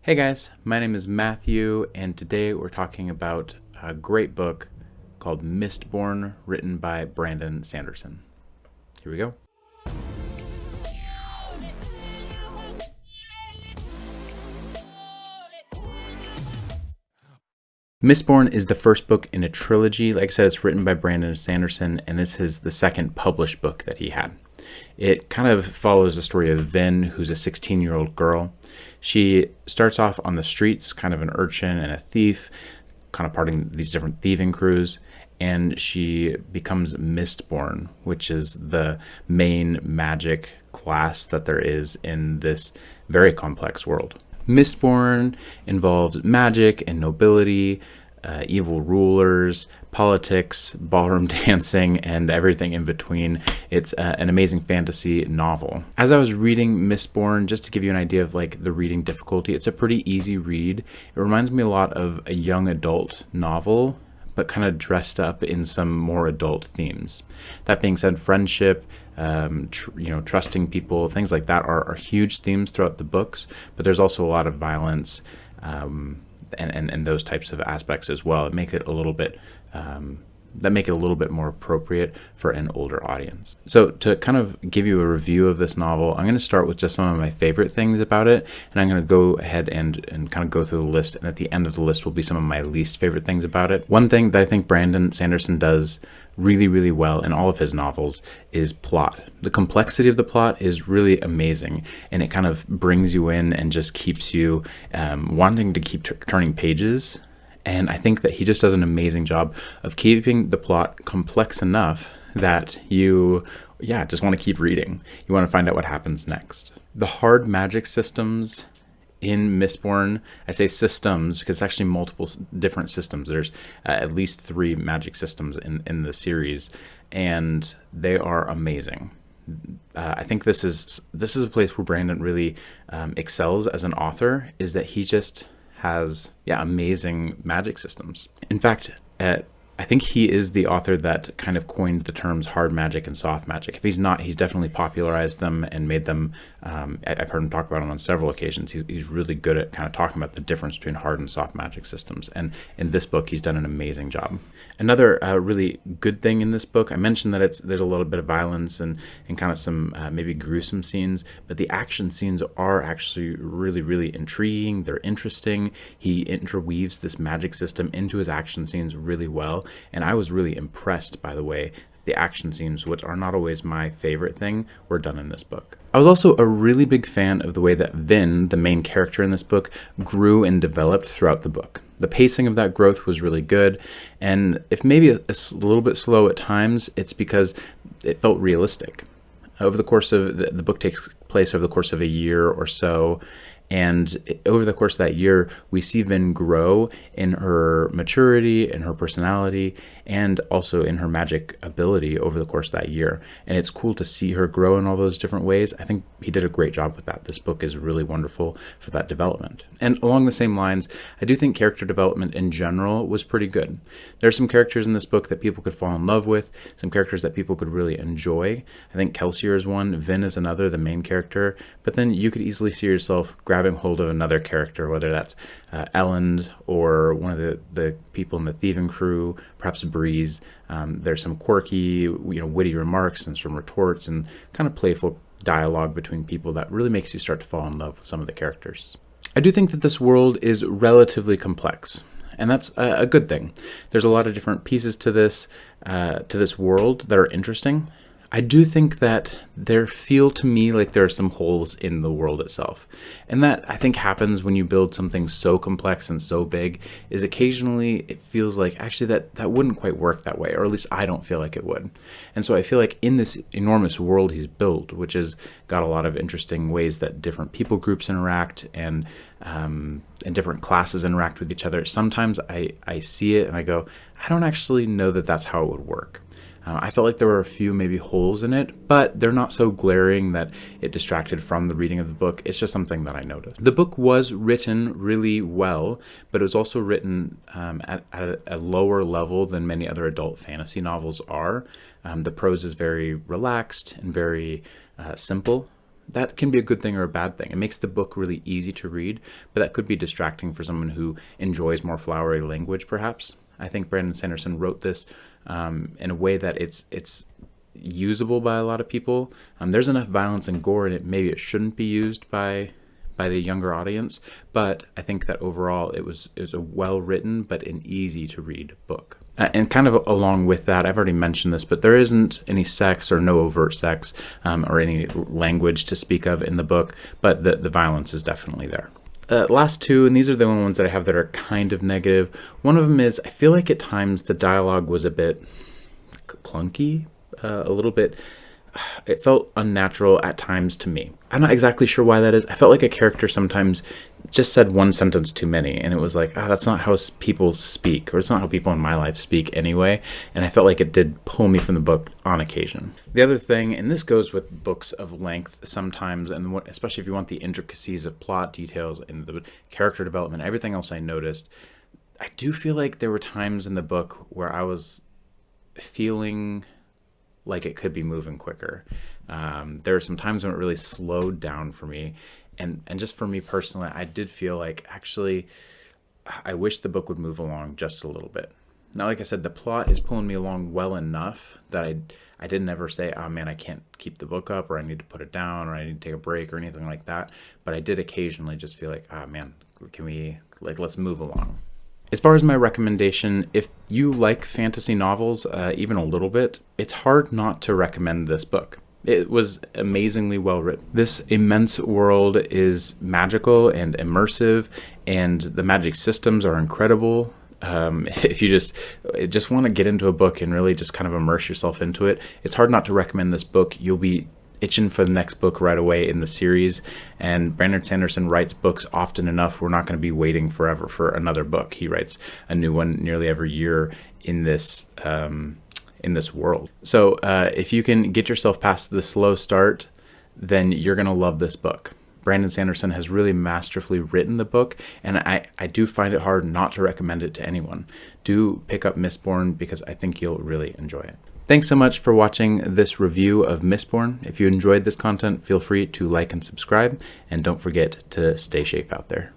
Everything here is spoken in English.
Hey guys, my name is Matthew, and today we're talking about a great book called Mistborn, written by Brandon Sanderson. Here we go. Mistborn is the first book in a trilogy. Like I said, it's written by Brandon Sanderson, and this is the second published book that he had. It kind of follows the story of Vin, who's a 16-year-old girl. She starts off on the streets, kind of an urchin and a thief, kind of parting these different thieving crews, and she becomes Mistborn, which is the main magic class that there is in this very complex world. Mistborn involves magic and nobility, evil rulers, politics, ballroom dancing, and everything in between. It's an amazing fantasy novel. As I was reading Mistborn, just to give you an idea of like the reading difficulty, it's a pretty easy read. It reminds me a lot of a young adult novel, but kind of dressed up in some more adult themes. That being said, friendship, trusting people, things like that are huge themes throughout the books, but there's also a lot of violence and those types of aspects as well. That make it a little bit more appropriate for an older audience. So to kind of give you a review of this novel, I'm going to start with just some of my favorite things about it, and I'm going to go ahead and kind of go through the list, and at the end of the list will be some of my least favorite things about it. One thing that I think Brandon Sanderson does really, really well in all of his novels is plot. The complexity of the plot is really amazing, and it kind of brings you in and just keeps you wanting to keep turning pages. And I think that he just does an amazing job of keeping the plot complex enough that you, just want to keep reading. You want to find out what happens next. The hard magic systems in Mistborn, I say systems because it's actually multiple different systems. There's at least 3 magic systems in the series, and they are amazing. I think this is a place where Brandon really excels as an author, is that he just has amazing magic systems. In fact, I think he is the author that kind of coined the terms hard magic and soft magic. If he's not, he's definitely popularized them and made them. I've heard him talk about them on several occasions. He's really good at kind of talking about the difference between hard and soft magic systems. And in this book, he's done an amazing job. Another really good thing in this book, I mentioned that there's a little bit of violence and kind of some maybe gruesome scenes, but the action scenes are actually really, really intriguing. They're interesting. He interweaves this magic system into his action scenes really well. And I was really impressed by the way the action scenes, which are not always my favorite thing, were done in this book. I was also a really big fan of the way that Vin, the main character in this book, grew and developed throughout the book. The pacing of that growth was really good, and if maybe a little bit slow at times, it's because it felt realistic. Over the course of the book takes place over the course of a year or so, and over the course of that year, we see Vin grow in her maturity, in her personality, and also in her magic ability over the course of that year. And it's cool to see her grow in all those different ways. I think he did a great job with that. This book is really wonderful for that development. And along the same lines, I do think character development in general was pretty good. There are some characters in this book that people could fall in love with, some characters that people could really enjoy. I think Kelsier is one, Vin is another, the main character. But then you could easily see yourself grabbing hold of another character, whether that's Elend or one of the people in the thieving crew, perhaps Breeze. There's some quirky, witty remarks and some retorts and kind of playful dialogue between people that really makes you start to fall in love with some of the characters. I do think that this world is relatively complex, and that's a good thing. There's a lot of different pieces to this world that are interesting. I do think that there feel to me like there are some holes in the world itself. And that I think happens when you build something so complex and so big, is occasionally it feels like actually that wouldn't quite work that way, or at least I don't feel like it would. And so I feel like in this enormous world he's built, which has got a lot of interesting ways that different people groups interact and different classes interact with each other, sometimes I see it and I go, I don't actually know that that's how it would work. I felt like there were a few maybe holes in it, but they're not so glaring that it distracted from the reading of the book. It's just something that I noticed. The book was written really well, but it was also written at a lower level than many other adult fantasy novels are. The prose is very relaxed and very simple. that can be a good thing or a bad thing. It makes the book really easy to read, but that could be distracting for someone who enjoys more flowery language, perhaps. I think Brandon Sanderson wrote this in a way that it's usable by a lot of people. There's enough violence and gore in it. Maybe it shouldn't be used by the younger audience, but I think that overall it was a well-written but an easy-to-read book. And kind of along with that, I've already mentioned this, but there isn't any sex or no overt sex or any language to speak of in the book, but the violence is definitely there. Last two, and these are the only ones that I have that are kind of negative. One of them is I feel like at times the dialogue was a bit clunky, a little bit. It felt unnatural at times to me. I'm not exactly sure why that is. I felt like a character sometimes just said one sentence too many, and it was like, that's not how people speak, or it's not how people in my life speak anyway, and I felt like it did pull me from the book on occasion. The other thing, and this goes with books of length sometimes, and especially if you want the intricacies of plot details and the character development, everything else I noticed, I do feel like there were times in the book where I was feeling like it could be moving quicker. There are some times when it really slowed down for me. And just for me personally, I did feel like, actually, I wish the book would move along just a little bit. Now, like I said, the plot is pulling me along well enough that I didn't ever say, oh man, I can't keep the book up, or I need to put it down, or I need to take a break, or anything like that. But I did occasionally just feel like, man, let's move along. As far as my recommendation, if you like fantasy novels, even a little bit, it's hard not to recommend this book. It was amazingly well written. This immense world is magical and immersive, and the magic systems are incredible. If you just want to get into a book and really just kind of immerse yourself into it, it's hard not to recommend this book. You'll be itching for the next book right away in the series, and Brandon Sanderson writes books often enough. We're not going to be waiting forever for another book. He writes a new one nearly every year in this world. So if you can get yourself past the slow start, then you're going to love this book. Brandon Sanderson has really masterfully written the book, and I do find it hard not to recommend it to anyone. Do pick up Mistborn, because I think you'll really enjoy it. Thanks so much for watching this review of Mistborn. If you enjoyed this content, feel free to like and subscribe, and don't forget to stay safe out there.